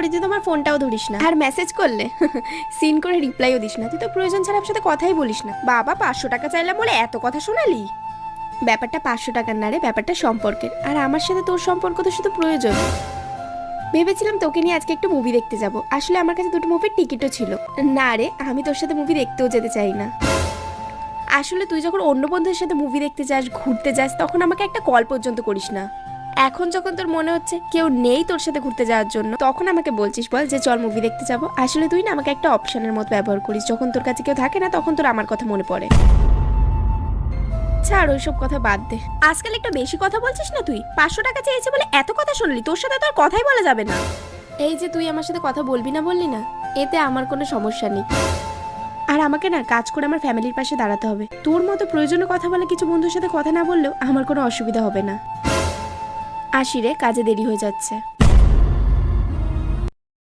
করি তুই তোমার ফোনটাও ধরিস না, আর মেসেজ করলে সিন করে রিপ্লাইও দিস না। তুই তো প্রয়োজন ছাড়া আমার সাথে কথাই বলিস না। বাবা 500 টাকা চাইলাম বলে এত কথা শোনালি? ব্যাপারটা 500 টাকার না রে, ব্যাপারটা সম্পর্কের। আর আমার সাথে তোর সম্পর্ক তো শুধু প্রয়োজন। ভেবেছিলাম তোকে নিয়ে আজকে একটু মুভি দেখতে যাব, আসলে আমার কাছে 2টো মুভির টিকিটও ছিল। না রে, আমি তোর সাথে মুভি দেখতেও যেতে চাই না। আসলে তুই যখন অন্য বন্ধুদের সাথে মুভি দেখতে যাস, ঘুরতে যাস, তখন আমাকে একটা কল পর্যন্ত করিস না। এখন যখন তোর মনে হচ্ছে কেউ নেই তোর সাথে ঘুরতে যাওয়ার জন্য, তখন আমাকে বলছিস বল যে চল মুভি দেখতে যাবো। আসলে তুই না আমাকে একটা অপশনের মতো ব্যবহার করিস। যখন তোর কাছে কেউ থাকে না তখন তোর আমার কথা মনে পড়ে। ছাড় ওইসব কথা বাদ দে। আজকাল একটু বেশি কথা বলছিস না তুই? 500 টাকা চেয়েছে বলে এত কথা শুনলি? তোর সাথে তো আর কথাই বলা যাবে না। এই যে তুই আমার সাথে কথা বলবি না বললি না, এতে আমার কোনো সমস্যা নেই। আর আমাকে না কাজ করে আমার ফ্যামিলির পাশে দাঁড়াতে হবে। তোর মতো প্রয়োজনীয় কথা বলে কিছু বন্ধুর সাথে কথা না বললেও আমার কোনো অসুবিধা হবে না। আসি রে, কাজে দেরি হয়ে যাচ্ছে।